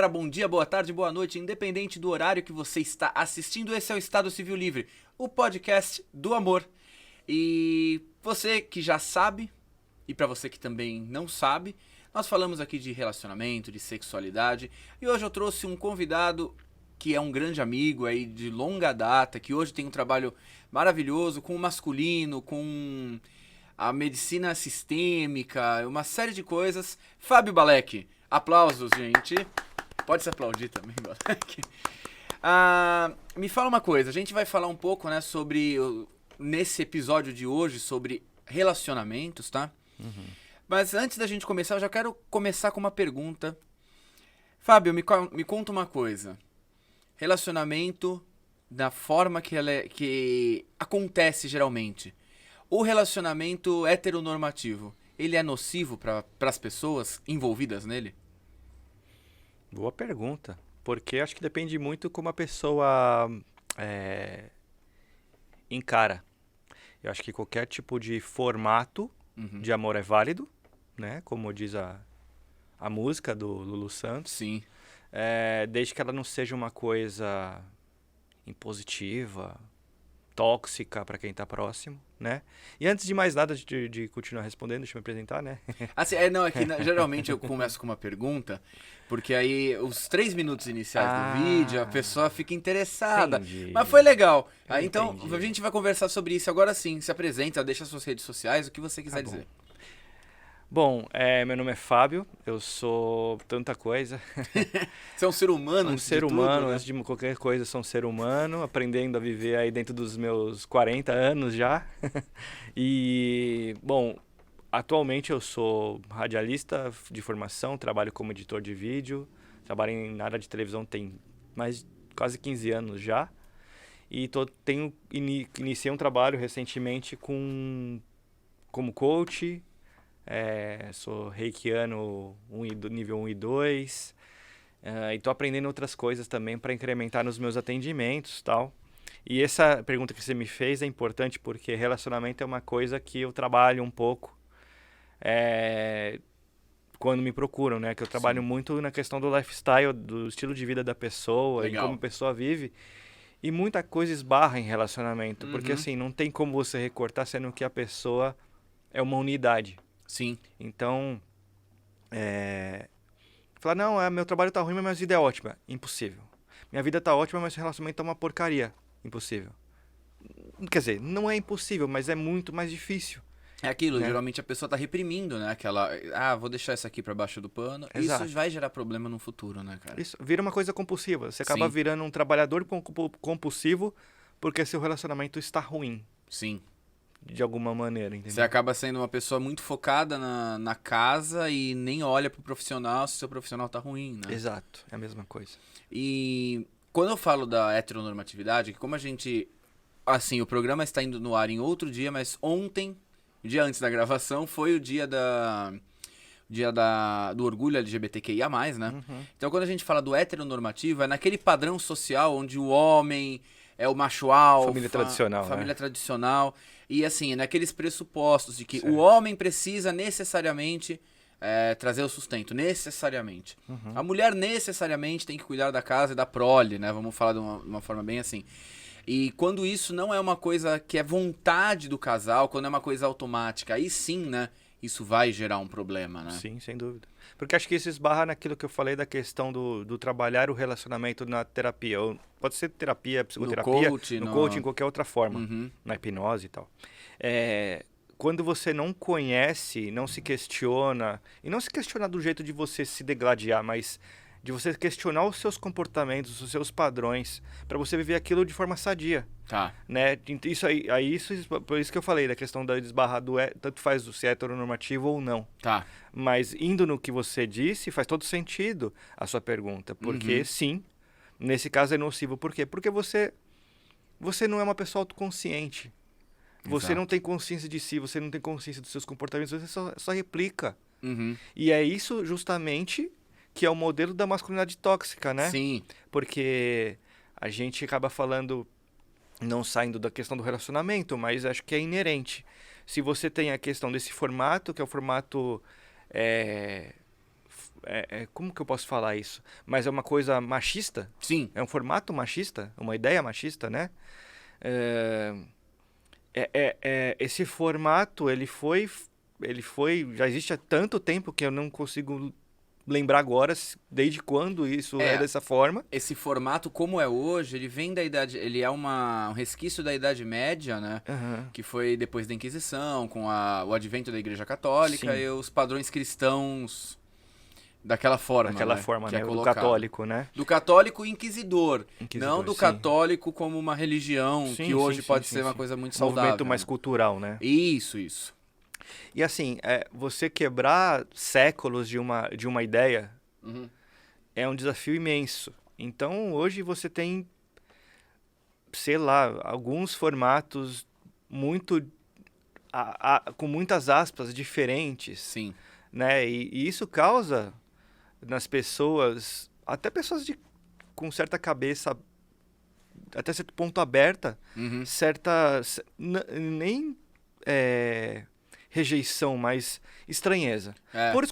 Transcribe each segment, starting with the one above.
galera, bom dia, boa tarde, boa noite, independente do horário que você está assistindo, esse é o Estado Civil Livre, o podcast do amor. E você que já sabe, e para você que também não sabe, nós falamos aqui de relacionamento, de sexualidade, e hoje eu trouxe um convidado que é um grande amigo aí de longa data, que hoje tem um trabalho maravilhoso com o masculino, com a medicina sistêmica, uma série de coisas. Fábio Balek. Aplausos, gente. Pode se aplaudir também, Balek. Me fala uma coisa, a gente vai falar um pouco, né, sobre, nesse episódio de hoje, sobre relacionamentos, tá? Uhum. Mas antes da gente começar, eu já quero começar com uma pergunta. Fábio, me conta uma coisa. Relacionamento, da forma que acontece geralmente. O relacionamento heteronormativo, ele é nocivo para as pessoas envolvidas nele? Boa pergunta. Porque acho que depende muito como a pessoa encara. Eu acho que qualquer tipo de formato de amor é válido, né? Como diz a música do Lulu Santos. Sim. Desde que ela não seja uma coisa impositiva, tóxica para quem está próximo, né? E antes de mais nada de continuar respondendo, deixa eu me apresentar, né? Assim, geralmente eu começo com uma pergunta, porque aí os 3 minutos iniciais do vídeo a pessoa fica interessada. Entendi. Mas foi legal. Aí, então Entendi. a gente vai conversar sobre isso agora sim. Se apresenta, deixa suas redes sociais, o que você quiser dizer. Bom, meu nome é Fábio, eu sou tanta coisa. Você é um ser humano, Um antes ser de tudo, humano, né? antes de qualquer coisa, sou um ser humano, aprendendo a viver aí dentro dos meus 40 anos já. E, bom, atualmente eu sou radialista de formação, trabalho como editor de vídeo, trabalho na área de televisão tem quase 15 anos já. E iniciei um trabalho recentemente como coach. Sou reikiano nível 1 e 2. E tô aprendendo outras coisas também para incrementar nos meus atendimentos e tal. E essa pergunta que você me fez é importante porque relacionamento é uma coisa que eu trabalho um pouco quando me procuram, né? Que eu trabalho muito na questão do lifestyle, do estilo de vida da pessoa, e como a pessoa vive. E muita coisa esbarra em relacionamento, porque assim, não tem como você recortar sendo que a pessoa é uma unidade. Sim. Então, falar, não, meu trabalho tá ruim, mas minha vida é ótima. Impossível. Minha vida tá ótima, mas o relacionamento tá uma porcaria. Impossível. Quer dizer, não é impossível, mas é muito mais difícil. É aquilo, né? geralmente a pessoa tá reprimindo, né? Aquela, vou deixar isso aqui pra baixo do pano. Exato. Isso vai gerar problema no futuro, né, cara? Isso vira uma coisa compulsiva. Você acaba virando um trabalhador compulsivo porque seu relacionamento está ruim. Sim. De alguma maneira, entendeu? Você acaba sendo uma pessoa muito focada na casa e nem olha pro profissional se seu profissional tá ruim, né? Exato, é a mesma coisa. E quando eu falo da heteronormatividade, como a gente... Assim, o programa está indo no ar em outro dia, mas ontem, o dia antes da gravação, foi o dia do orgulho LGBTQIA+, né? Então, quando a gente fala do heteronormativo, é naquele padrão social onde o homem é o macho alfa... Família tradicional, Família tradicional. E, assim, naqueles pressupostos de que certo. o homem precisa necessariamente trazer o sustento, necessariamente. A mulher necessariamente tem que cuidar da casa e da prole, né? Vamos falar de uma forma bem assim. E quando isso não é uma coisa que é vontade do casal, quando é uma coisa automática, aí sim, né? Isso vai gerar um problema, né? Sim, sem dúvida. Porque acho que isso esbarra naquilo que eu falei da questão do trabalhar o relacionamento na terapia. Pode ser terapia, psicoterapia, no coaching, qualquer outra forma, na hipnose e tal. Quando você não conhece, não se questiona, e não se questiona do jeito de você se degladiar, mas de você questionar os seus comportamentos, os seus padrões, para você viver aquilo de forma sadia. Tá. Né? Por isso que eu falei da questão da desbarrar tanto faz se é heteronormativo ou não. Tá. Mas indo no que você disse, faz todo sentido a sua pergunta. Porque sim, nesse caso é nocivo. Por quê? Porque você não é uma pessoa autoconsciente. Você não tem consciência de si, você não tem consciência dos seus comportamentos, você só replica. E é isso justamente que é o modelo da masculinidade tóxica, né? Sim. Porque a gente acaba falando, não saindo da questão do relacionamento, mas acho que é inerente. Se você tem a questão desse formato, que é o formato como que eu posso falar isso? Mas é uma coisa machista? Sim. É um formato machista? Uma ideia machista, né? Esse formato, ele foi... Já existe há tanto tempo que eu não consigo lembrar agora desde quando isso é dessa forma. Esse formato, como é hoje, ele vem da idade... Ele é um resquício da Idade Média, né? Uhum. Que foi depois da Inquisição, com o advento da Igreja Católica. Sim. E os padrões cristãos daquela forma, daquela né? forma, que né? Do católico, né? Do católico inquisidor. Não do sim. católico como uma religião, que hoje pode ser uma coisa muito saudável. Um movimento mais cultural, né? Isso. E assim, você quebrar séculos de uma ideia é um desafio imenso. Então, hoje você tem, sei lá, alguns formatos muito... com muitas aspas diferentes. Sim. Né? E isso causa nas pessoas, até pessoas com certa cabeça, até certo ponto aberta, certa... nem... rejeição, mas estranheza. Por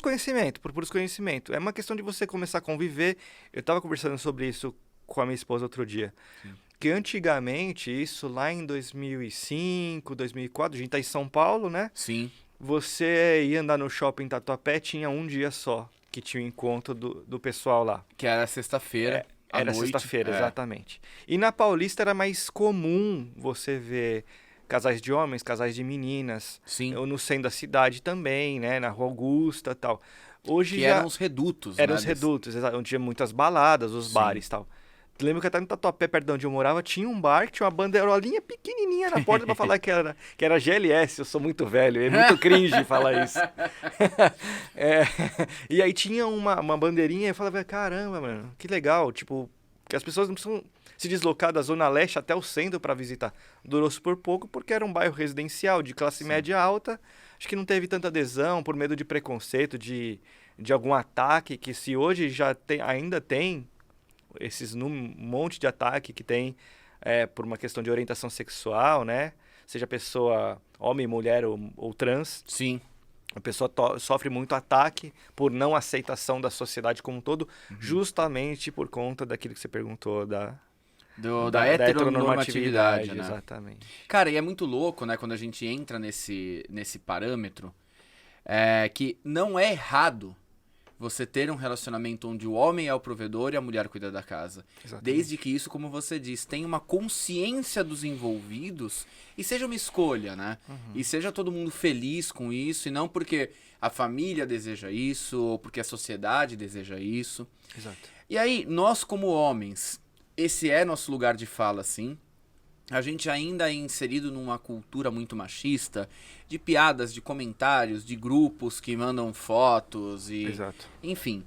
puro desconhecimento. É uma questão de você começar a conviver. Eu estava conversando sobre isso com a minha esposa outro dia. Sim. Que antigamente, isso lá em 2005, 2004, a gente tá em São Paulo, né? Sim. Você ia andar no shopping Tatuapé, tinha um dia só que tinha o encontro do pessoal lá. Que era sexta-feira. Era sexta-feira, exatamente. E na Paulista era mais comum você ver... casais de homens, casais de meninas. Sim. No centro da cidade também, né? Na Rua Augusta e tal. Hoje que eram os redutos, Eram os redutos, onde tinha muitas baladas, os bares e tal. Lembro que até no Tatuapé, perto de onde eu morava, tinha um bar que tinha uma bandeirolinha pequenininha na porta pra falar que era GLS. Eu sou muito velho, é muito cringe falar isso. E aí tinha uma bandeirinha e eu falava, caramba, mano, que legal. Tipo, que as pessoas não precisam se deslocar da Zona Leste até o centro para visitar. Durou super pouco porque era um bairro residencial de classe média alta. Acho que não teve tanta adesão por medo de preconceito, de algum ataque, que se hoje ainda tem esses monte de ataque que tem por uma questão de orientação sexual, né? Seja pessoa homem, mulher ou trans. Sim. A pessoa sofre muito ataque por não aceitação da sociedade como um todo, justamente por conta daquilo que você perguntou da heteronormatividade, né? Exatamente. Cara, e é muito louco, né, quando a gente entra nesse parâmetro, que não é errado você ter um relacionamento onde o homem é o provedor e a mulher cuida da casa. Exatamente. Desde que isso, como você diz, tenha uma consciência dos envolvidos e seja uma escolha, né? E seja todo mundo feliz com isso, e não porque a família deseja isso, ou porque a sociedade deseja isso. Exato. E aí, nós como homens, esse é nosso lugar de fala, sim. A gente ainda é inserido numa cultura muito machista, de piadas, de comentários, de grupos que mandam fotos e... Exato. Enfim.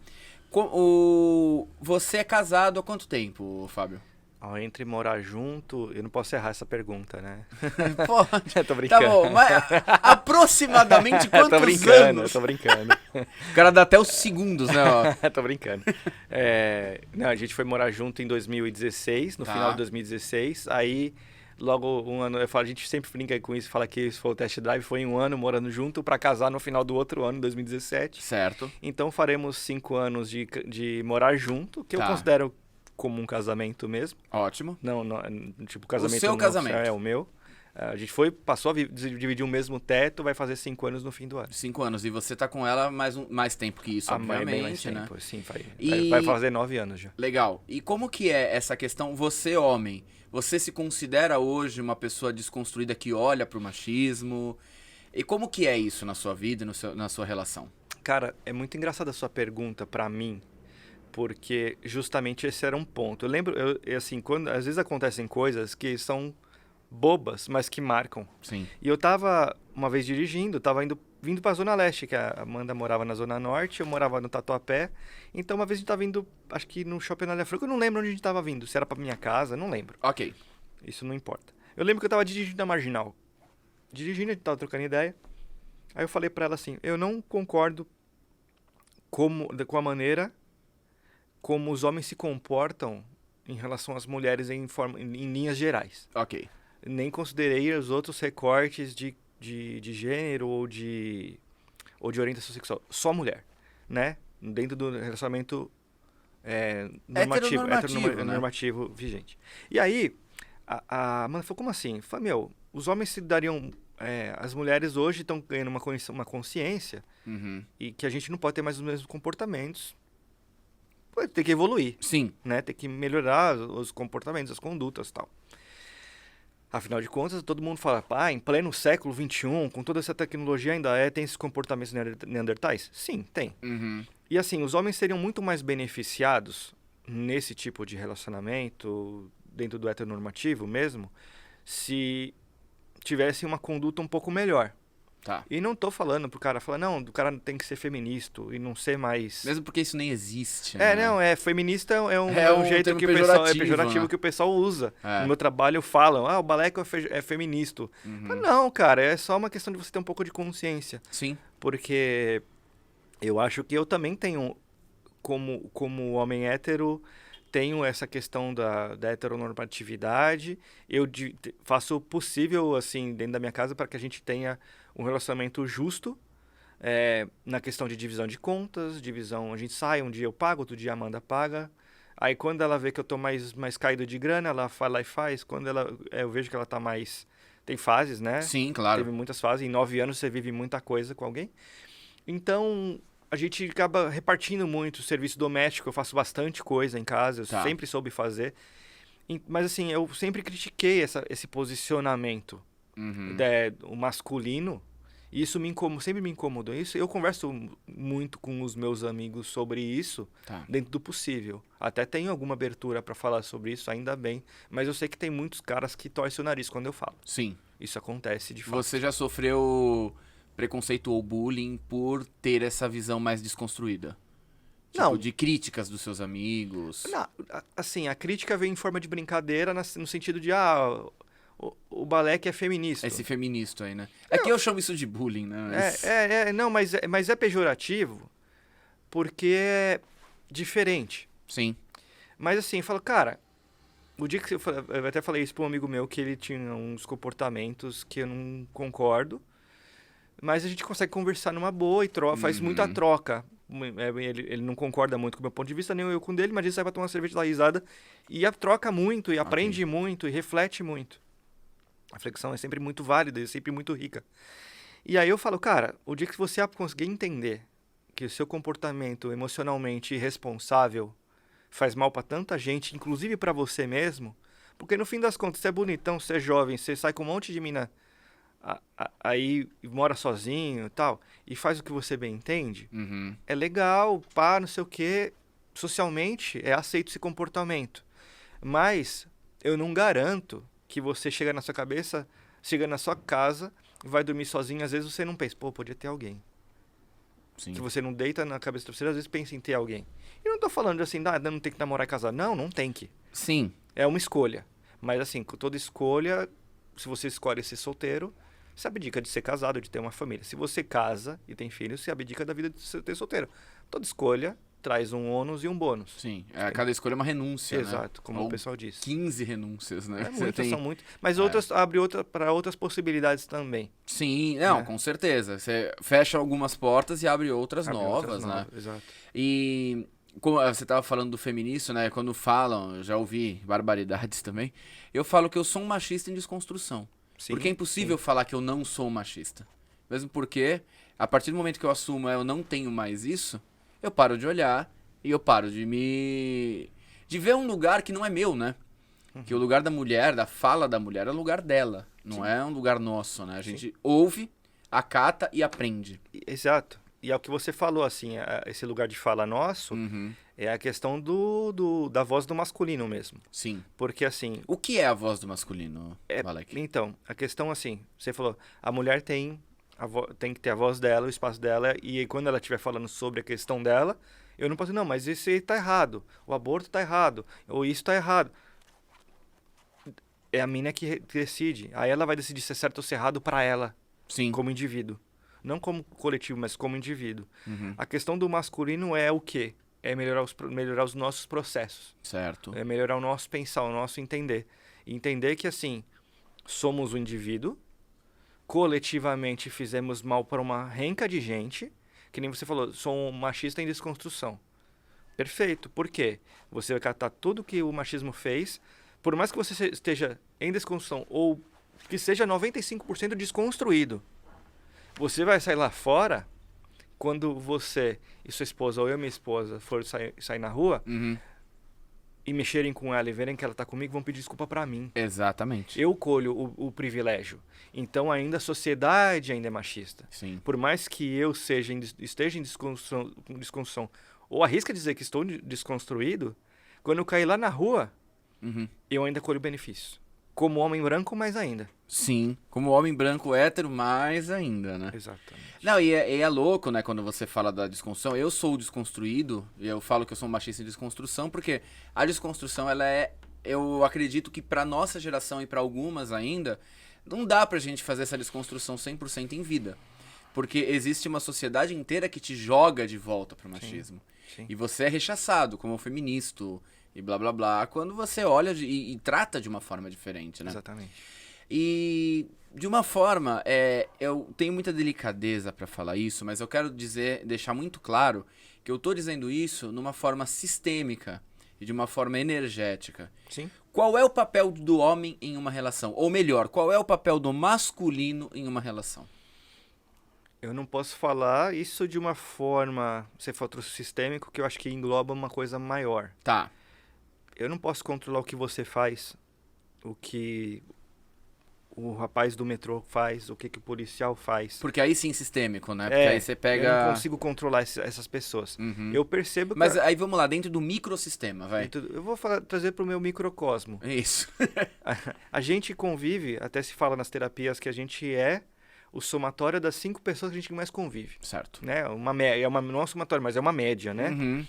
Você é casado há quanto tempo, Fábio? Entre morar junto, eu não posso errar essa pergunta, né? Pode. Tô brincando. Tá bom, mas aproximadamente quantos anos? Tô brincando. O cara dá até os segundos, né? Ó. Tô brincando. Não, a gente foi morar junto em 2016, no final de 2016. Aí, logo um ano, a gente sempre brinca com isso, fala que isso foi o test drive, foi em um ano morando junto para casar no final do outro ano, 2017. Certo. Então faremos 5 anos de morar junto, que eu considero como um casamento mesmo. Ótimo. Não, tipo, casamento... O seu casamento. É o meu. A gente passou a dividir o mesmo teto, vai fazer 5 anos no fim do ano. 5 anos. E você tá com ela mais tempo que isso, obviamente, bem mais né? tempo, sim. Vai fazer 9 anos já. Legal. E como que é essa questão, você homem, você se considera hoje uma pessoa desconstruída que olha pro machismo? E como que é isso na sua vida, na sua relação? Cara, é muito engraçada a sua pergunta pra mim, porque justamente esse era um ponto. Eu lembro, assim, quando às vezes acontecem coisas que são bobas, mas que marcam. Sim. E eu tava uma vez dirigindo, vindo pra Zona Leste, que a Amanda morava na Zona Norte, eu morava no Tatuapé. Então uma vez a gente tava vindo, acho que no Shopping Anália Franco, eu não lembro onde a gente tava vindo, se era pra minha casa, não lembro. Ok. Isso não importa. Eu lembro que eu tava dirigindo na Marginal. Dirigindo, a gente tava trocando ideia. Aí eu falei pra ela assim, eu não concordo com a maneira como os homens se comportam em relação às mulheres em linhas gerais. Ok. Nem considerei os outros recortes de gênero ou de orientação sexual. Só mulher, né? dentro do relacionamento heteronormativo vigente. E aí, a Amanda falou, como assim? Falei, os homens se dariam... as mulheres hoje estão ganhando uma consciência e que a gente não pode ter mais os mesmos comportamentos. Tem que evoluir. Sim. Né? Tem que melhorar os comportamentos, as condutas e tal. Afinal de contas, todo mundo fala, em pleno século XXI, com toda essa tecnologia, ainda tem esses comportamentos neandertais? Sim, tem. E assim, os homens seriam muito mais beneficiados nesse tipo de relacionamento, dentro do heteronormativo mesmo, se tivessem uma conduta um pouco melhor. Tá. E não tô falando pro cara falar, não, o cara tem que ser feminista e não ser mais... Mesmo porque isso nem existe, feminista é um jeito que o pessoal... É pejorativo, né? Que o pessoal usa. No meu trabalho falam, o Baleco é feminista. Mas não, cara, é só uma questão de você ter um pouco de consciência. Sim. Porque eu acho que eu também tenho, como homem hétero, tenho essa questão da heteronormatividade. Eu faço o possível, assim, dentro da minha casa para que a gente tenha um relacionamento justo, na questão de divisão de contas, a gente sai, um dia eu pago, outro dia a Amanda paga. Aí quando ela vê que eu tô mais caído de grana, ela vai lá e faz. Quando eu vejo que ela tá mais... Tem fases, né? Sim, claro. Teve muitas fases. Em 9 anos você vive muita coisa com alguém. Então, a gente acaba repartindo muito o serviço doméstico. Eu faço bastante coisa em casa, eu sempre soube fazer. Mas assim, eu sempre critiquei esse posicionamento o masculino. E isso sempre me incomodou. Isso, eu converso muito com os meus amigos sobre isso, dentro do possível. Até tenho alguma abertura para falar sobre isso, ainda bem. Mas eu sei que tem muitos caras que torcem o nariz quando eu falo. Sim. Isso acontece de fato. Você já sofreu preconceito ou bullying por ter essa visão mais desconstruída? Tipo, de críticas dos seus amigos? Não, assim, a crítica vem em forma de brincadeira, no sentido de, o Baleco é feminista. Esse feminista aí, né? É que eu chamo isso de bullying, né? Mas é pejorativo porque é diferente. Sim. Mas assim, eu falo, cara, o dia que eu até falei isso para um amigo meu, que ele tinha uns comportamentos que eu não concordo, mas a gente consegue conversar numa boa e faz muita troca. Ele não concorda muito com o meu ponto de vista, nem eu com o dele, mas a gente sai pra tomar uma cerveja da risada e troca muito, e aprende muito, e reflete muito. A flexão é sempre muito válida, é sempre muito rica. E aí eu falo, cara, o dia que você conseguir entender que o seu comportamento emocionalmente irresponsável faz mal pra tanta gente, inclusive pra você mesmo, porque no fim das contas, você é bonitão, você é jovem, você sai com um monte de mina aí mora sozinho e tal, e faz o que você bem entende, é legal, não sei o quê, socialmente é aceito esse comportamento. Mas eu não garanto que você chega na sua casa, vai dormir sozinho, às vezes você não pensa, podia ter alguém. Sim. Que você não deita na cabeça do você, às vezes pensa em ter alguém. E não tô falando assim, não tem que namorar e casar. Não tem que. Sim. É uma escolha. Mas assim, com toda escolha, se você escolhe ser solteiro, você abdica de ser casado, de ter uma família. Se você casa e tem filhos, você abdica da vida de ser solteiro. Toda escolha traz um ônus e um bônus. Sim, cada escolha é uma renúncia, Exato, né? como o pessoal diz. 15 renúncias, né? São muitas. Mas outras abre para outras possibilidades também. Sim, com certeza. Você fecha algumas portas e abre outras novas, né? Exato. E como você estava falando do feminista, né? Quando falam, eu já ouvi barbaridades também, eu falo que eu sou um machista em desconstrução. Sim, porque é impossível falar que eu não sou um machista. Mesmo porque, a partir do momento que eu assumo eu não tenho mais isso, eu paro de olhar e eu paro de ver um lugar que não é meu, né? Que o lugar da mulher, da fala da mulher, é o lugar dela. Não é um lugar nosso, né? A gente ouve, acata e aprende. Exato. E é o que você falou, assim, esse lugar de fala nosso é a questão da voz do masculino mesmo. Sim. Porque, assim... O que é a voz do masculino, Baleco? Então, a questão, assim, você falou, a mulher tem que ter a voz dela, o espaço dela, e quando ela estiver falando sobre a questão dela, eu não posso dizer, não, mas isso aí tá errado, o aborto tá errado, ou isso tá errado. É a mina que decide. Aí ela vai decidir se é certo ou se é errado pra ela, sim, como indivíduo. Não como coletivo, mas como indivíduo. A questão do masculino é o quê? É melhorar os nossos processos. Certo. É melhorar o nosso pensar, o nosso entender. E entender que, assim, somos o indivíduo, coletivamente fizemos mal para uma renca de gente, que nem você falou, sou um machista em desconstrução. Perfeito. Por quê? Você vai catar tudo que o machismo fez, por mais que você esteja em desconstrução ou que seja 95% desconstruído, você vai sair lá fora, quando você e sua esposa ou eu e minha esposa for sair na rua e mexerem com ela e verem que ela tá comigo, vão pedir desculpa pra mim. Exatamente. Eu colho o privilégio. Então ainda a sociedade ainda é machista. Sim. Por mais que eu esteja em desconstrução ou arrisca dizer que estou desconstruído, quando eu cair lá na rua, eu ainda colho benefício. Como homem branco, mais ainda. Sim, como homem branco hétero, mais ainda, né? Exatamente. Não, e é louco, né, quando você fala da desconstrução. Eu sou o desconstruído, e eu falo que eu sou um machista em desconstrução, porque a desconstrução, ela é... Eu acredito que pra nossa geração e pra algumas ainda, não dá pra gente fazer essa desconstrução 100% em vida. Porque existe uma sociedade inteira que te joga de volta pro machismo. Sim. E você é rechaçado como feminista e blá blá blá, quando você olha e trata de uma forma diferente, né? Exatamente. E de uma forma, eu tenho muita delicadeza pra falar isso, mas eu quero deixar muito claro que eu tô dizendo isso numa forma sistêmica e de uma forma energética. Sim. Qual é o papel do homem em uma relação? Ou melhor, qual é o papel do masculino em uma relação? Eu não posso falar isso de uma forma, você falou sistêmico, que eu acho que engloba uma coisa maior. Tá. Eu não posso controlar o que você faz, o que o rapaz do metrô faz, o que o policial faz. Porque aí sim sistêmico, né? Porque aí você pega... Eu não consigo controlar essas pessoas. Eu percebo que... Mas aí vamos lá, dentro do microsistema, vai. Eu vou trazer para o meu microcosmo. Isso. A gente convive, até se fala nas terapias que a gente é o somatório das 5 pessoas que a gente mais convive. Certo. Né? Não é um somatório, mas é uma média, né?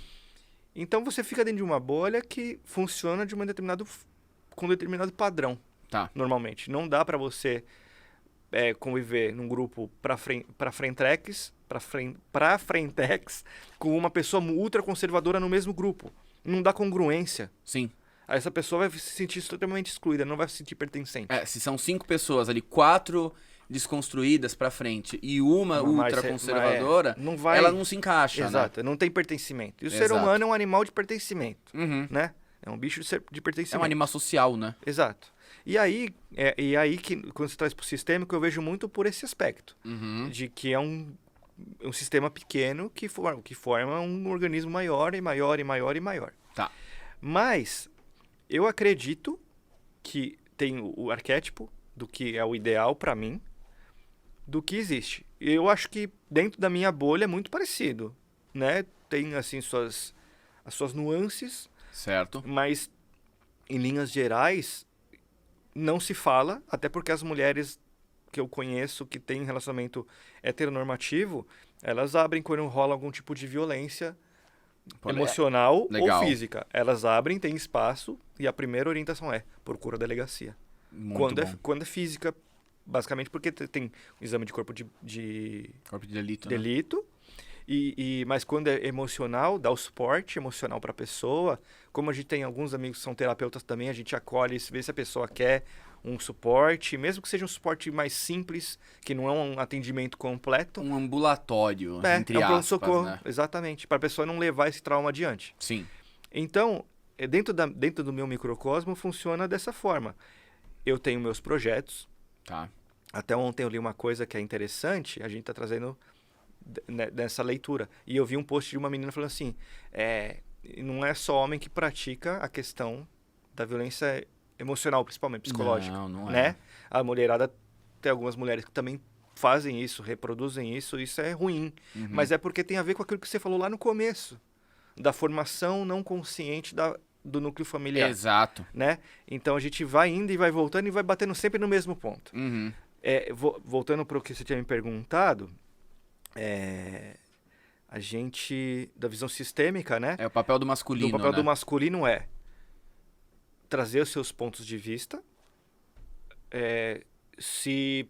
Então você fica dentro de uma bolha que funciona com um determinado padrão. Tá. Normalmente. Não dá pra você conviver num grupo pra frentex com uma pessoa ultra conservadora no mesmo grupo. Não dá congruência. Sim. Aí essa pessoa vai se sentir totalmente excluída, não vai se sentir pertencente. Se são 5 pessoas ali, 4 desconstruídas pra frente e uma ultra conservadora, não vai... ela não se encaixa, Exato, né? Não tem pertencimento. E o Exato. ser humano é um animal de pertencimento, né? É um bicho de pertencimento. É um animal social, né? Exato. E aí que, quando você traz pro sistêmico, eu vejo muito por esse aspecto. De que é um sistema pequeno que forma um organismo maior e maior e maior e maior. Tá. Mas eu acredito que tem o arquétipo do que é o ideal pra mim, do que existe. Eu acho que dentro da minha bolha é muito parecido, né? Tem, assim, as suas nuances. Certo. Mas, em linhas gerais, não se fala, até porque as mulheres que eu conheço que têm relacionamento heteronormativo, elas abrem quando rola algum tipo de violência emocional ou física. Elas abrem, tem espaço, e a primeira orientação é procura a delegacia. Quando é física, basicamente porque tem o exame de corpo de delito, delito, né? Mas quando é emocional, dá o suporte emocional para a pessoa. Como a gente tem alguns amigos que são terapeutas também, a gente acolhe, vê se a pessoa quer um suporte, mesmo que seja um suporte mais simples, que não é um atendimento completo. Um ambulatório, entre aspas, aspas, pronto-socorro, né? Exatamente, para a pessoa não levar esse trauma adiante. Sim. Então, dentro do meu microcosmo, funciona dessa forma. Eu tenho meus projetos. Tá. Até ontem eu li uma coisa que é interessante, a gente está trazendo nessa leitura. E eu vi um post de uma menina falando assim, não é só homem que pratica a questão da violência emocional, principalmente psicológica. Não é. Né? A mulherada, tem algumas mulheres que também fazem isso, reproduzem isso é ruim. Mas é porque tem a ver com aquilo que você falou lá no começo, da formação não consciente do núcleo familiar. Exato. Né? Então a gente vai indo e vai voltando e vai batendo sempre no mesmo ponto. Voltando para o que você tinha me perguntado, a gente, da visão sistêmica, né? É o papel do masculino, O papel né? do masculino é trazer os seus pontos de vista, se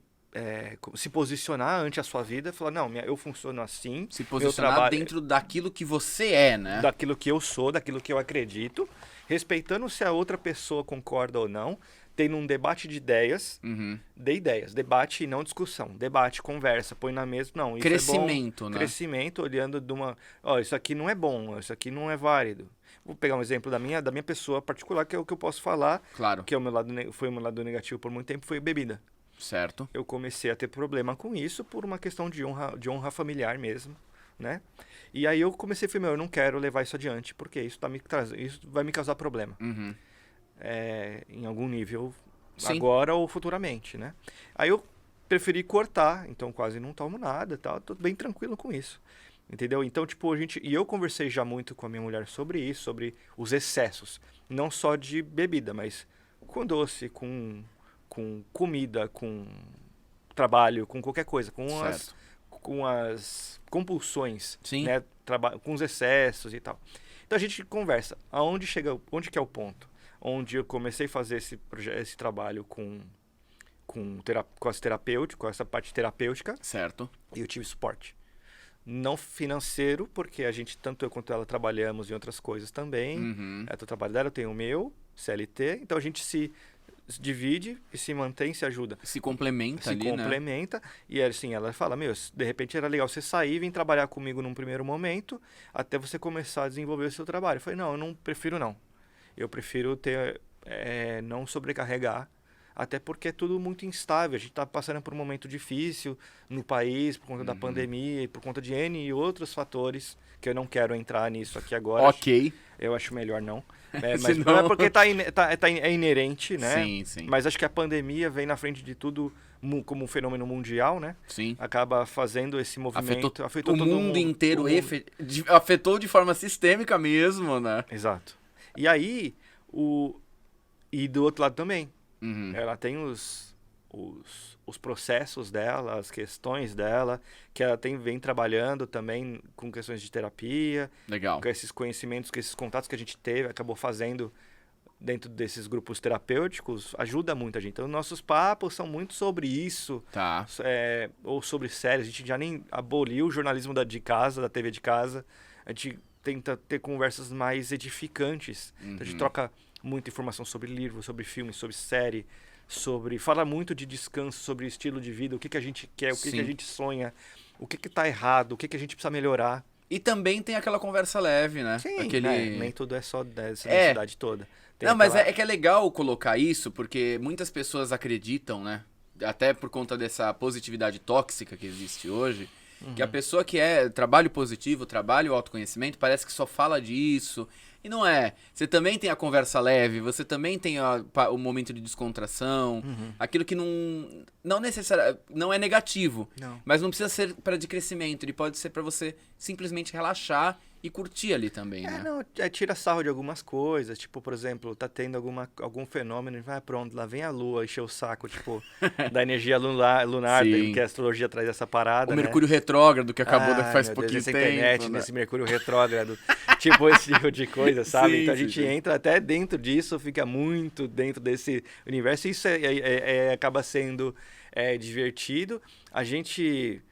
posicionar ante a sua vida, falar, não, eu funciono assim. Se posicionar dentro daquilo que você é, né? Daquilo que eu sou, daquilo que eu acredito, respeitando se a outra pessoa concorda ou não, tendo um debate de ideias, Uhum. debate e não discussão, debate, conversa, põe na mesa, não, isso Crescimento, é bom, né? crescimento, olhando de uma, ó, isso aqui não é bom, isso aqui não é válido. Vou pegar um exemplo da minha pessoa particular, que é o que eu posso falar, Claro. que é o meu lado, foi o meu lado negativo por muito tempo, foi bebida. Certo. Eu comecei a ter problema com isso por uma questão de honra familiar mesmo, né? E aí eu comecei a falar, eu não quero levar isso adiante, porque isso isso vai me causar problema. Uhum. Em algum nível, Sim. agora ou futuramente, né? Aí eu preferi cortar, então quase não tomo nada, tal, tô bem tranquilo com isso. Entendeu? Então, tipo, e eu conversei já muito com a minha mulher sobre isso, sobre os excessos, não só de bebida, mas com doce, com comida, com trabalho, com qualquer coisa, Certo. com as compulsões, Sim. né? Com os excessos e tal. Então a gente conversa. Onde que é o ponto? Onde eu comecei a fazer esse trabalho com essa parte terapêutica, Certo. e eu tive suporte. Não financeiro, porque tanto eu quanto ela trabalhamos em outras coisas também. Uhum. Ela tem o trabalho dela, eu tenho o meu, CLT. Então a gente se divide e se mantém, se ajuda. Se complementa Se ali, né? complementa. E assim, ela fala, de repente era legal você sair e vir trabalhar comigo num primeiro momento, até você começar a desenvolver o seu trabalho. Eu falei, não, eu não prefiro não. Eu prefiro não sobrecarregar, até porque é tudo muito instável. A gente está passando por um momento difícil no país, por conta da pandemia e por conta de N e outros fatores, que eu não quero entrar nisso aqui agora. Ok. Eu acho melhor não. Mas Senão- não é porque é inerente, né? Sim, sim. Mas acho que a pandemia vem na frente de tudo como um fenômeno mundial, né? Sim. Acaba fazendo esse movimento. Afetou o todo mundo inteiro, o mundo. afetou de forma sistêmica mesmo, né? Exato. E aí, e do outro lado também. Uhum. Ela tem os processos dela, as questões dela, que ela vem trabalhando também com questões de terapia, Legal. com esses conhecimentos, com esses contatos que a gente acabou fazendo dentro desses grupos terapêuticos, ajuda muito a gente. Então, nossos papos são muito sobre isso, Tá. ou sobre séries. A gente já nem aboliu o jornalismo da TV de casa. A gente tenta ter conversas mais edificantes. Então, a gente troca muita informação sobre livro, sobre filme, sobre série, fala muito de descanso, sobre estilo de vida, o que a gente quer, o que a gente sonha, o que tá errado, o que a gente precisa melhorar. E também tem aquela conversa leve, né? Sim, Aquele... nem tudo é só dessa densidade toda. Tem Não, mas aquela- é que é legal colocar isso, porque muitas pessoas acreditam, né? Até por conta dessa positividade tóxica que existe hoje, que a pessoa que é trabalho positivo, trabalho autoconhecimento, parece que só fala disso. E não é. Você também tem a conversa leve, você também tem o momento de descontração, aquilo que não necessariamente não é negativo, Não. mas não precisa ser para de crescimento, ele pode ser para você simplesmente relaxar e curtir ali também, né? Tira sarro de algumas coisas, tipo, por exemplo, tá tendo algum fenômeno, pronto, lá vem a lua, encher o saco, tipo, da energia lunar, Sim. que a astrologia traz essa parada, O né? Mercúrio retrógrado que acabou faz meu Deus, pouquinho essa tempo, internet, né? nesse Mercúrio retrógrado, tipo esse tipo de coisa, sabe? Sim, então a sim, gente sim. entra até dentro disso, fica muito dentro desse universo, e isso acaba sendo divertido. A gente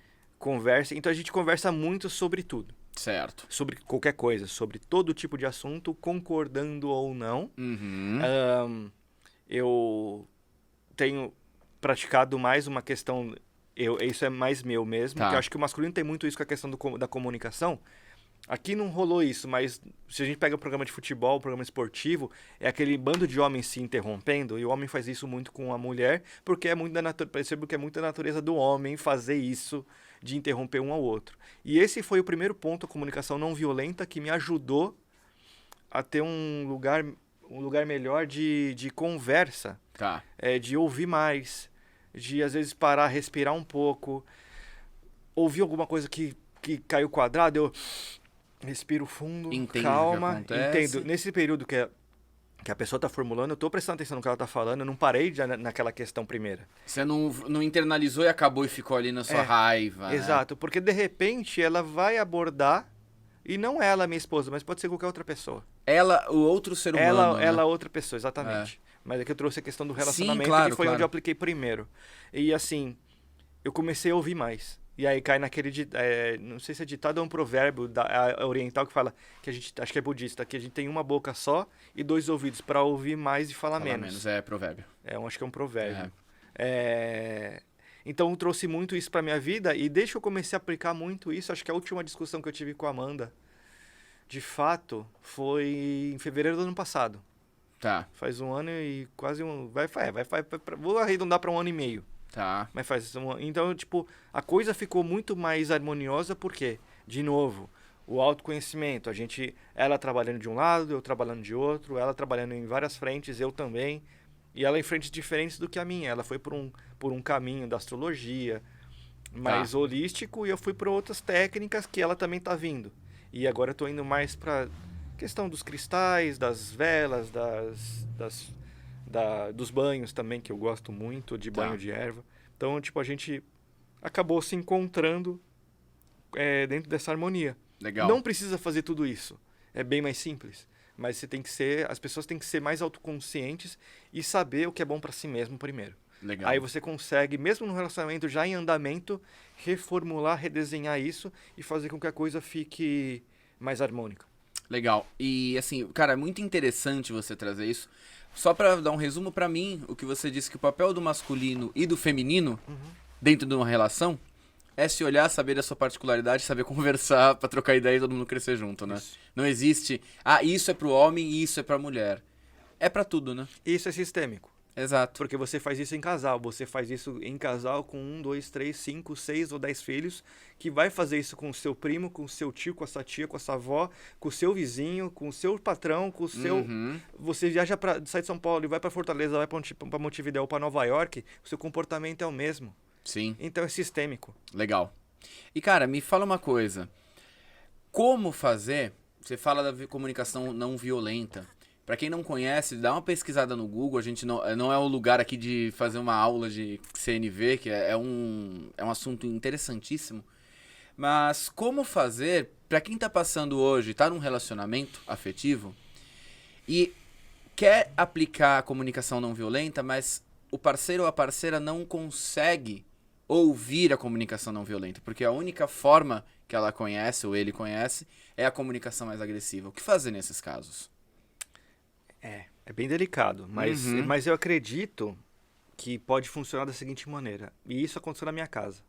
conversa muito sobre tudo. Certo. Sobre qualquer coisa, sobre todo tipo de assunto, concordando ou não. Uhum. Eu tenho praticado mais uma questão, isso é mais meu mesmo, Tá. que eu acho que o masculino tem muito isso com a questão da comunicação. Aqui não rolou isso, mas se a gente pega o programa de futebol, o programa esportivo, é aquele bando de homens se interrompendo, e o homem faz isso muito com a mulher, porque percebo que é muito da natureza do homem fazer isso, de interromper um ao outro. E esse foi o primeiro ponto, a comunicação não violenta, que me ajudou a ter um lugar melhor de conversa, Tá. de ouvir mais, de às vezes parar, respirar um pouco, ouvir alguma coisa que caiu quadrado, eu respiro fundo, Entende calma, o que acontece. entendo. Nesse período que a pessoa está formulando, eu estou prestando atenção no que ela está falando, eu não parei naquela questão primeira. Você não internalizou e acabou e ficou ali na sua raiva. né? Exato, porque de repente ela vai abordar, e não ela, minha esposa, mas pode ser qualquer outra pessoa. Ela, o outro ser humano. né? Ela outra pessoa, exatamente. Mas é que eu trouxe a questão do relacionamento, claro, que foi claro. onde eu apliquei primeiro. E assim, eu comecei a ouvir mais. E aí cai naquele, não sei se é ditado ou um provérbio oriental que fala, que a gente, acho que é budista, que a gente tem uma boca só e 2 ouvidos para ouvir mais e falar menos. É provérbio. Acho que é um provérbio. Então trouxe muito isso pra minha vida e desde que eu comecei a aplicar muito isso, acho que a última discussão que eu tive com a Amanda, de fato, foi em fevereiro do ano passado. Tá. Faz um ano e quase vou arredondar para 1 ano e meio. Tá. Mas então, tipo, a coisa ficou muito mais harmoniosa porque, de novo, o autoconhecimento, ela trabalhando de um lado, eu trabalhando de outro, ela trabalhando em várias frentes, eu também, e ela em frentes diferentes do que a minha. Ela foi por um caminho da astrologia mais holístico e eu fui por outras técnicas que ela também tá vindo. E agora eu tô indo mais pra questão dos cristais, das velas, dos banhos também, que eu gosto muito, de banho de erva. Então, tipo, a gente acabou se encontrando dentro dessa harmonia. Legal. Não precisa fazer tudo isso. É bem mais simples. Mas as pessoas têm que ser mais autoconscientes e saber o que é bom para si mesmo primeiro. Legal. Aí você consegue, mesmo no relacionamento já em andamento, reformular, redesenhar isso e fazer com que a coisa fique mais harmônica. Legal. E assim, cara, é muito interessante você trazer isso. Só pra dar um resumo, pra mim, o que você disse que o papel do masculino e do feminino dentro de uma relação é se olhar, saber da sua particularidade, saber conversar pra trocar ideia e todo mundo crescer junto, né? Isso. Não existe, isso é pro homem e isso é pra mulher. É pra tudo, né? Isso é sistêmico. Exato. Porque você faz isso em casal. Você faz isso em casal com 1, 2, 3, 5, 6 ou 10 filhos, que vai fazer isso com o seu primo, com o seu tio, com a sua tia, com a sua avó, com o seu vizinho, com o seu patrão, com o seu... Você viaja sai de São Paulo e vai para Fortaleza, vai para Montevidéu ou para Nova York, o seu comportamento é o mesmo. Sim. Então é sistêmico. Legal. E, cara, me fala uma coisa. Como fazer... Você fala da comunicação não violenta. Pra quem não conhece, dá uma pesquisada no Google. A gente não é o lugar aqui de fazer uma aula de CNV, que é um assunto interessantíssimo. Mas como fazer, pra quem tá passando hoje, tá num relacionamento afetivo e quer aplicar a comunicação não violenta, mas o parceiro ou a parceira não consegue ouvir a comunicação não violenta, porque a única forma que ela conhece ou ele conhece é a comunicação mais agressiva. O que fazer nesses casos? É bem delicado, mas eu acredito que pode funcionar da seguinte maneira. E isso aconteceu na minha casa.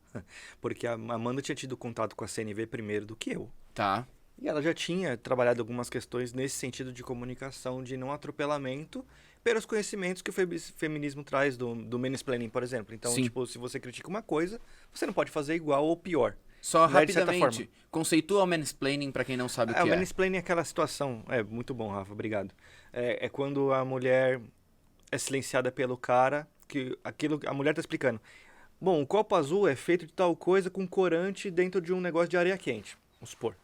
Porque a Amanda tinha tido contato com a CNV primeiro do que eu. Tá. E ela já tinha trabalhado algumas questões nesse sentido de comunicação, de não atropelamento, pelos conhecimentos que o feminismo traz do mansplaining, por exemplo. Então, tipo, se você critica uma coisa, você não pode fazer igual ou pior. Só rapidamente, conceitua o mansplaining pra quem não sabe o que é. O mansplaining é aquela situação... muito bom, Rafa, obrigado. É quando a mulher é silenciada pelo cara, que a mulher tá explicando. Bom, o copo azul é feito de tal coisa com corante dentro de um negócio de areia quente, vamos supor.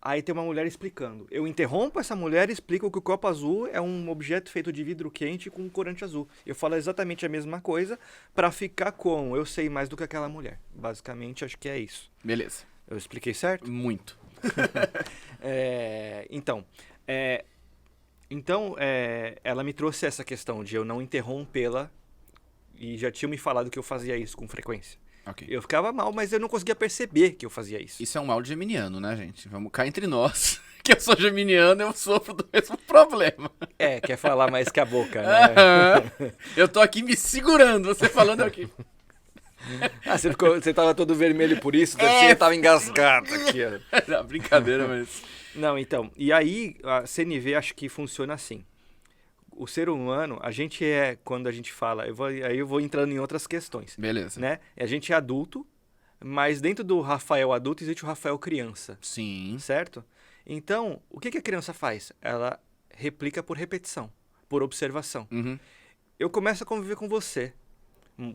Aí tem uma mulher explicando. Eu interrompo essa mulher e explico que o copo azul é um objeto feito de vidro quente com corante azul. Eu falo exatamente a mesma coisa pra ficar como eu sei mais do que aquela mulher. Basicamente, acho que é isso. Beleza. Eu expliquei certo? Muito. Então, ela me trouxe essa questão de eu não interrompê-la e já tinha me falado que eu fazia isso com frequência. Okay. Eu ficava mal, mas eu não conseguia perceber que eu fazia isso. Isso é um mal de geminiano, né, gente? Vamos cá entre nós. Que eu sou geminiano, eu sofro do mesmo problema. Quer falar mais que a boca, né? Eu tô aqui me segurando, você falando aqui. Você tava todo vermelho por isso? Você tava engasgado aqui, ó. Não, brincadeira, mas... Não, então, e aí a CNV acho que funciona assim. O ser humano, a gente quando a gente fala, aí eu vou entrando em outras questões. Beleza. Né? A gente é adulto, mas dentro do Rafael adulto existe o Rafael criança. Sim. Certo? Então, o que a criança faz? Ela replica por repetição, por observação. Eu começo a conviver com você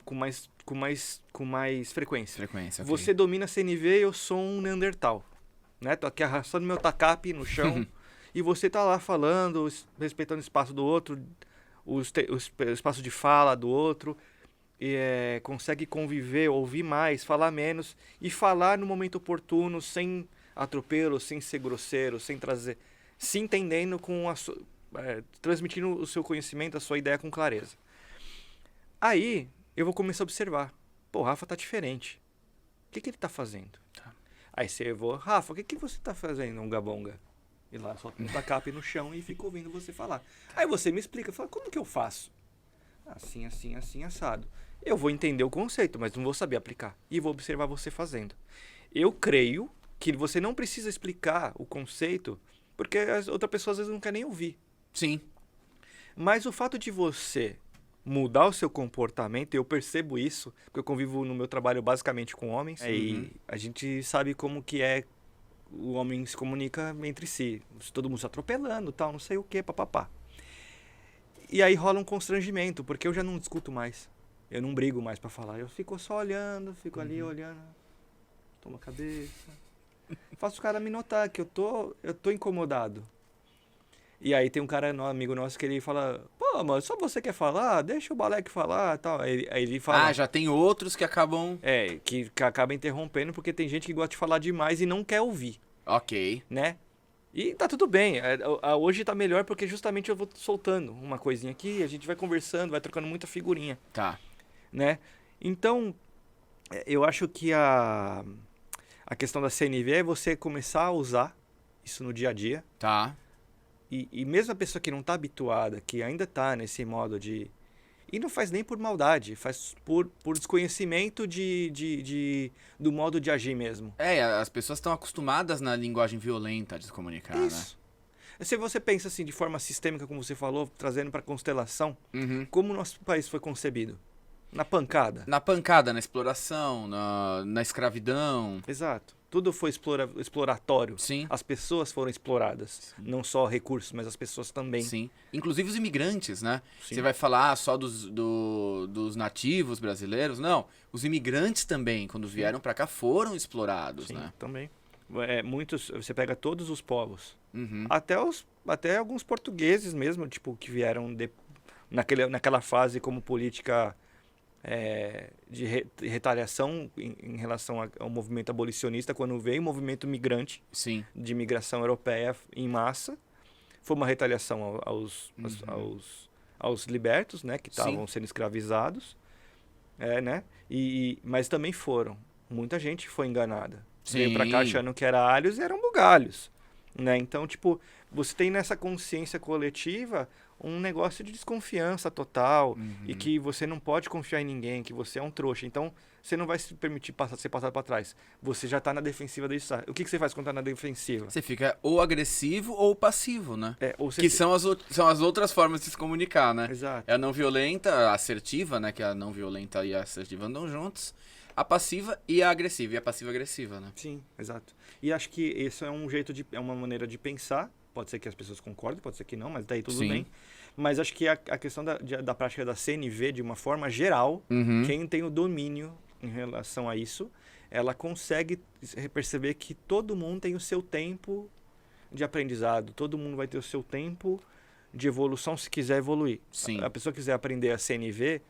com mais frequência. Okay. Você domina a CNV e eu sou um Neandertal. Né? Tô aqui arrastando meu tacape no chão. E você tá lá falando, respeitando o espaço do outro, o espaço de fala do outro, e consegue conviver, ouvir mais, falar menos, e falar no momento oportuno, sem atropelo, sem ser grosseiro, sem trazer... Se entendendo, transmitindo o seu conhecimento, a sua ideia com clareza. Aí, eu vou começar a observar. Pô, o Rafa tá diferente. que ele tá fazendo? Tá. Aí você vou, Rafa, o que você tá fazendo, um gabonga? E lá só tem tacape no chão e fico ouvindo você falar. Aí você me explica, fala, como que eu faço? Assim, assim, assim, assado. Eu vou entender o conceito, mas não vou saber aplicar. E vou observar você fazendo. Eu creio que você não precisa explicar o conceito, porque as outras pessoas às vezes não querem nem ouvir. Sim. Mas o fato de você mudar o seu comportamento, eu percebo isso, porque eu convivo no meu trabalho basicamente com homens, e a gente sabe como que é o homem se comunica entre si, todo mundo se atropelando, tal, não sei o que, papapá. E aí rola um constrangimento, porque eu já não discuto mais, eu não brigo mais pra falar, eu fico só olhando, fico ali olhando, tomo a cabeça, faço o cara me notar que eu tô incomodado. E aí tem um cara, um amigo nosso, que ele fala, pô, mas só você quer falar? Deixa o Balek falar e tal. Aí ele fala... Ah, já tem outros que acabam... que acaba interrompendo, porque tem gente que gosta de falar demais e não quer ouvir, Ok. né? E tá tudo bem. Hoje tá melhor porque justamente eu vou soltando uma coisinha aqui, a gente vai conversando, vai trocando muita figurinha, Tá. né? Então, eu acho que a questão da CNV é você começar a usar isso no dia a dia. Tá. E mesmo a pessoa que não está habituada, que ainda está nesse modo de... E não faz nem por maldade, faz por desconhecimento do modo de agir mesmo. As pessoas estão acostumadas na linguagem violenta de se comunicar, Isso. Se você pensa assim, de forma sistêmica, como você falou, trazendo para a constelação, né? como o nosso país foi concebido? Na pancada. Na pancada, na exploração, na escravidão. Exato. Tudo foi exploratório. Sim. As pessoas foram exploradas. Sim. Não só recursos, mas as pessoas também. Sim. Inclusive os imigrantes, né? Sim. Você vai falar só dos nativos brasileiros? Não. Os imigrantes também, quando vieram para cá, foram explorados, Sim, né? também. Muitos, você pega todos os povos. Uhum. Até alguns portugueses mesmo, tipo, que vieram naquela fase como política de retaliação em relação ao movimento abolicionista, quando veio o movimento migrante. Sim. De imigração europeia em massa. Foi uma retaliação aos libertos, né, que estavam sendo escravizados. Né? Mas também muita gente foi enganada. Sim. Veio pra cá achando que era alhos e eram bugalhos. Né? Então, tipo, você tem nessa consciência coletiva um negócio de desconfiança total e que você não pode confiar em ninguém, que você é um trouxa. Então, você não vai se permitir ser passado para trás. Você já tá na defensiva desde já. O que você faz quando tá na defensiva? Você fica ou agressivo ou passivo, né? Que são as outras formas de se comunicar, né? Exato. É a não violenta, a assertiva, né? Que a não violenta e a assertiva andam juntos. A passiva e a agressiva. E a passiva-agressiva, né? Sim, exato. E acho que isso é é uma maneira de pensar. Pode ser que as pessoas concordem, pode ser que não, mas daí tudo bem. Mas acho que a questão da prática da CNV, de uma forma geral, quem tem o domínio em relação a isso, ela consegue perceber que todo mundo tem o seu tempo de aprendizado, todo mundo vai ter o seu tempo de evolução se quiser evoluir. Sim. A pessoa quiser aprender a CNV,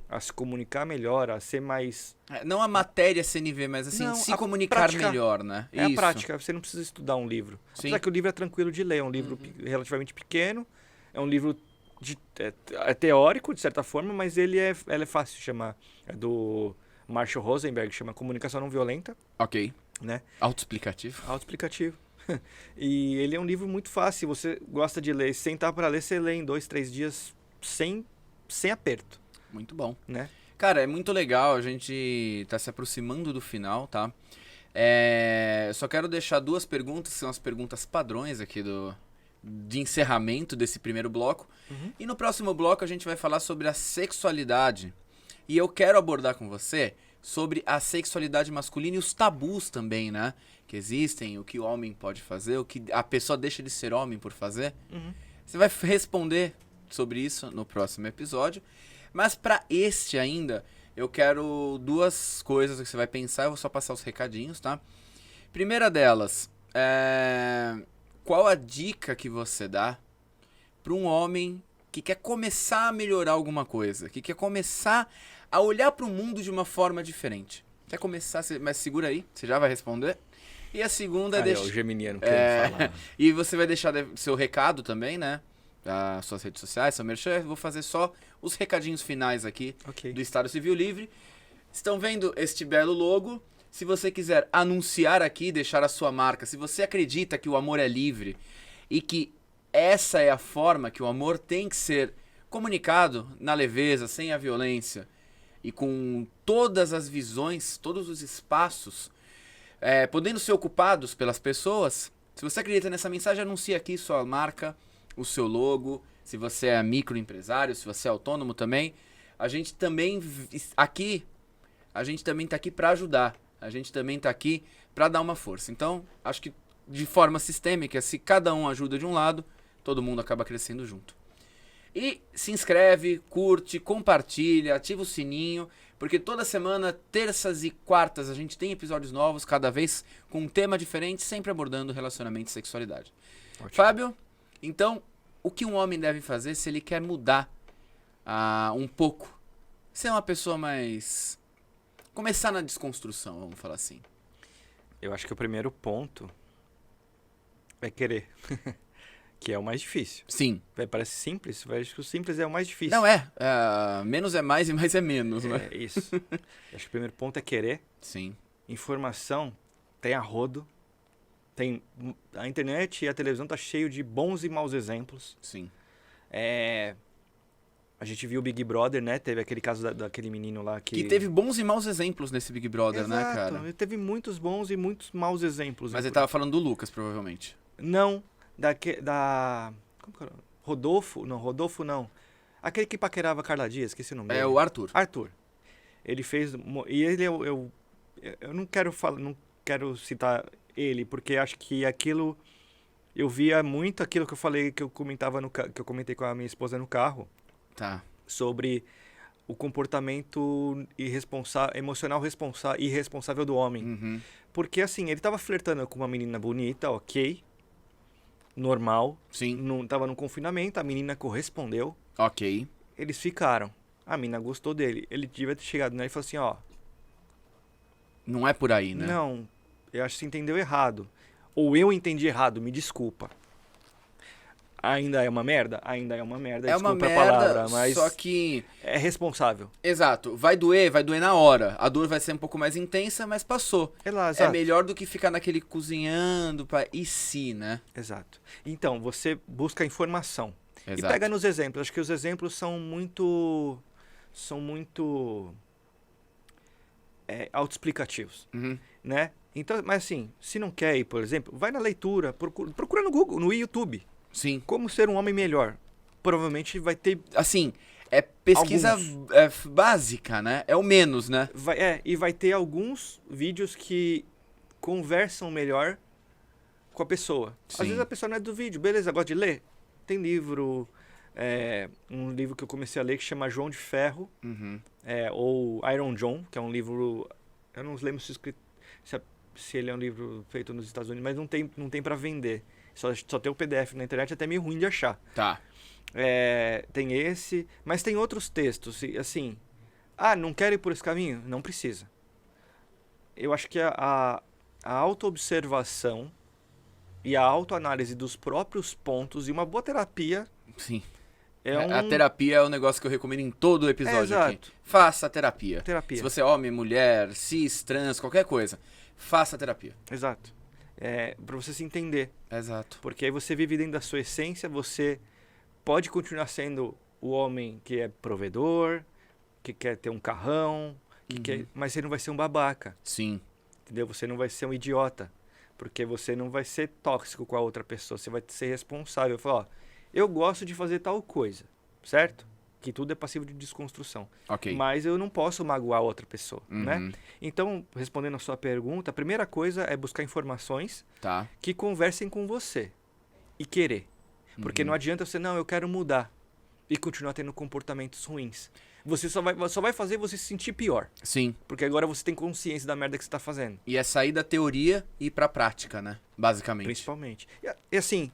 a se comunicar melhor, a ser mais... Não a matéria CNV, mas assim, Não, se a prática melhor, né? É a prática, você não precisa estudar um livro. Sim. Apesar que o livro é tranquilo de ler, é um livro relativamente pequeno, é um livro teórico, de certa forma, mas ele é fácil de chamar. É do Marshall Rosenberg, chama Comunicação Não Violenta. Ok. Né? Autoexplicativo. Autoexplicativo. E ele é um livro muito fácil, você gosta de ler, sentar para ler, você lê em 2, 3 dias sem aperto. Muito bom. Né? Cara, é muito legal, a gente tá se aproximando do final, tá? Só quero deixar 2 perguntas, que são as perguntas padrões aqui de encerramento desse primeiro bloco. E no próximo bloco a gente vai falar sobre a sexualidade. E eu quero abordar com você sobre a sexualidade masculina e os tabus também, né? Que existem, o que o homem pode fazer, o que a pessoa deixa de ser homem por fazer. Você vai responder sobre isso no próximo episódio. Mas para este ainda, eu quero 2 coisas que você vai pensar, eu vou só passar os recadinhos, tá? Primeira delas, qual a dica que você dá para um homem que quer começar a melhorar alguma coisa, que quer começar a olhar para o mundo de uma forma diferente? Quer começar, mas segura aí, você já vai responder. E a segunda é o geminiano que falar. E você vai deixar seu recado também, né? As suas redes sociais, seu merchan. Eu vou fazer só os recadinhos finais aqui do Estado Civil Livre. Estão vendo este belo logo? Se você quiser anunciar aqui, deixar a sua marca, se você acredita que o amor é livre e que essa é a forma que o amor tem que ser comunicado na leveza, sem a violência e com todas as visões, todos os espaços, podendo ser ocupados pelas pessoas, se você acredita nessa mensagem, anuncie aqui sua marca, o seu logo, se você é microempresário, se você é autônomo também. A gente também tá aqui para ajudar. A gente também tá aqui para dar uma força. Então, acho que de forma sistêmica, se cada um ajuda de um lado, todo mundo acaba crescendo junto. E se inscreve, curte, compartilha, ativa o sininho, porque toda semana, terças e quartas, a gente tem episódios novos, cada vez com um tema diferente, sempre abordando relacionamento e sexualidade. Ótimo. Fábio, então, o que um homem deve fazer se ele quer mudar um pouco? Ser uma pessoa mais... Começar na desconstrução, vamos falar assim. Eu acho que o primeiro ponto é querer. Que é o mais difícil. Sim. Parece simples, mas acho que o simples é o mais difícil. Não, menos é mais e mais é menos, né? É isso. Acho que o primeiro ponto é querer. Sim. Informação tem a rodo. A internet e a televisão tá cheio de bons e maus exemplos. Sim. A gente viu o Big Brother, né? Teve aquele caso daquele menino lá que... Que teve bons e maus exemplos nesse Big Brother, Exato, né, cara? Ele teve muitos bons e muitos maus exemplos. Mas ele tava falando do Lucas, provavelmente. Não, como que era? Rodolfo não. Aquele que paquerava Carla Dias, esqueci o nome dele. É o Arthur. Arthur. Ele fez... E ele, eu não quero citar ele, porque acho que aquilo... Eu via muito aquilo que eu falei, que eu comentei com a minha esposa no carro. Tá. Sobre o comportamento emocional irresponsável do homem. Uhum. Porque, assim, ele tava flertando com uma menina bonita, ok. Normal. Sim. Não tava no confinamento, a menina correspondeu. Ok. Eles ficaram. A menina gostou dele. Ele devia ter chegado nela e falou assim, ó... Não é por aí, né? Não, eu acho que você entendeu errado. Ou eu entendi errado, me desculpa. Ainda é uma merda? Ainda é uma merda, é desculpa uma merda, a palavra, mas só que... é responsável. Exato. Vai doer na hora. A dor vai ser um pouco mais intensa, mas passou. É melhor do que ficar naquele cozinhando e se, né? Exato. Então, você busca informação. Exato. E pega nos exemplos. Acho que os exemplos são muito autoexplicativos, né? Então, mas assim, se não quer ir, por exemplo, vai na leitura, procura no Google, no YouTube. Sim. Como ser um homem melhor. Provavelmente vai ter... Assim, é pesquisa básica, né? É o menos, né? E vai ter alguns vídeos que conversam melhor com a pessoa. Sim. Às vezes a pessoa não é do vídeo, beleza, gosta de ler? Tem livro, um livro que eu comecei a ler que chama João de Ferro, ou Iron John, que é um livro... Eu não lembro se ele é um livro feito nos Estados Unidos, mas não tem para vender. Só tem o PDF na internet, é até meio ruim de achar. Tá. Tem esse, mas tem outros textos, assim... não quero ir por esse caminho? Não precisa. Eu acho que a autoobservação e a autoanálise dos próprios pontos e uma boa terapia... Sim. A terapia é um negócio que eu recomendo em todo o episódio aqui. Faça a terapia. Se você é homem, mulher, cis, trans, qualquer coisa, faça a terapia. Exato. Pra você se entender. Exato. Porque aí você vive dentro da sua essência, você pode continuar sendo o homem que é provedor, que quer ter um carrão, mas você não vai ser um babaca. Sim. Entendeu? Você não vai ser um idiota. Porque você não vai ser tóxico com a outra pessoa. Você vai ser responsável. Falar, eu gosto de fazer tal coisa, certo? Que tudo é passivo de desconstrução. Ok. Mas eu não posso magoar a outra pessoa, né? Então, respondendo a sua pergunta, a primeira coisa é buscar informações que conversem com você e querer. Porque não adianta você, eu quero mudar e continuar tendo comportamentos ruins. Você só vai fazer você se sentir pior. Sim. Porque agora você tem consciência da merda que você está fazendo. E é sair da teoria e ir pra prática, né? Basicamente. Principalmente. E assim,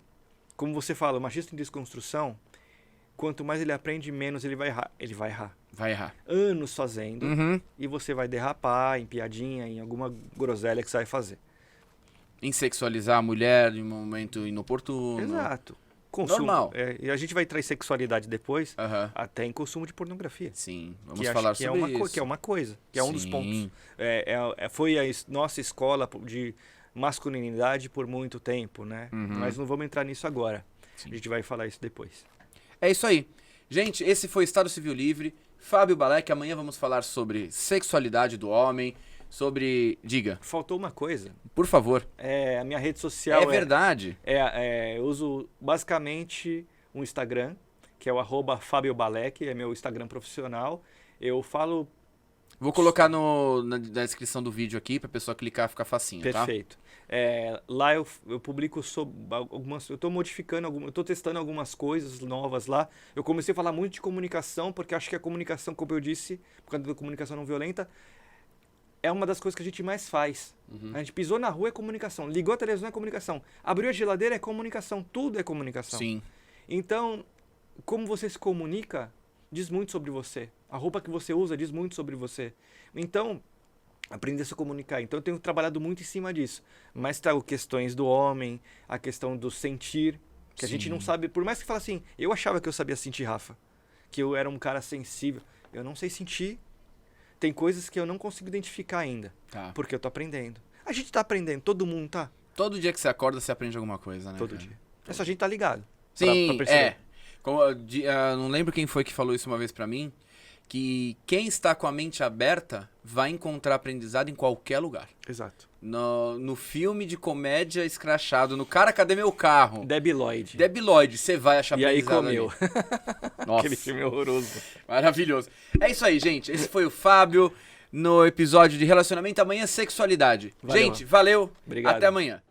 como você fala, o machista em desconstrução, quanto mais ele aprende, menos ele vai errar. Ele vai errar. Vai errar. Anos fazendo. E você vai derrapar em piadinha, em alguma groselha que você vai fazer. Em sexualizar a mulher em um momento inoportuno. Exato. consumo. Normal. E a gente vai trazer sexualidade depois, Aham. até em consumo de pornografia. Sim, vamos Que acho falar que sobre isso. Que é uma coisa, que é um dos Sim. pontos. Foi a nossa escola de masculinidade por muito tempo, né? Uhum. Mas não vamos entrar nisso agora. Sim. A gente vai falar isso depois. É isso aí. Gente, esse foi Estado Civil Livre. Fábio Balek, amanhã vamos falar sobre sexualidade do homem, sobre... Diga, Faltou uma coisa. por favor. A minha rede social É verdade. eu uso basicamente um Instagram, que é o @Fábio Balek, é meu Instagram profissional. Eu falo Vou colocar na descrição do vídeo aqui pra pessoa clicar e ficar facinho, tá? perfeito. Lá eu publico sobre algumas. Eu estou modificando, eu estou testando algumas coisas novas lá. Eu comecei a falar muito de comunicação, porque acho que a comunicação, como eu disse, por causa da comunicação não violenta, é uma das coisas que a gente mais faz. Uhum. A gente pisou na rua é comunicação, ligou a televisão é comunicação, abriu a geladeira é comunicação, tudo é comunicação. Sim. Então, como você se comunica, diz muito sobre você. A roupa que você usa diz muito sobre você. Então, aprender a se comunicar. Então, eu tenho trabalhado muito em cima disso. Mas trago questões do homem, a questão do sentir, que a gente Sim. não sabe. Por mais que fale assim, eu achava que eu sabia sentir, Rafa. Que eu era um cara sensível. Eu não sei sentir. Tem coisas que eu não consigo identificar ainda. Tá. Porque eu tô aprendendo. A gente tá aprendendo, todo mundo tá. Todo dia que você acorda, você aprende alguma coisa, né? Todo cara? dia. É só a gente tá ligado. Sim, pra perceber. Não lembro quem foi que falou isso uma vez pra mim, que quem está com a mente aberta vai encontrar aprendizado em qualquer lugar. Exato. No filme de comédia escrachado, no Cara, Cadê Meu Carro? Debi Lloyd. Debi Lloyd, você vai achar E aí aprendizado comeu. ali. Nossa, Aquele filme horroroso. maravilhoso. É isso aí, gente. Esse foi o Fábio no episódio de relacionamento. Amanhã, sexualidade. Valeu, Gente, valeu. Obrigado. Até amanhã.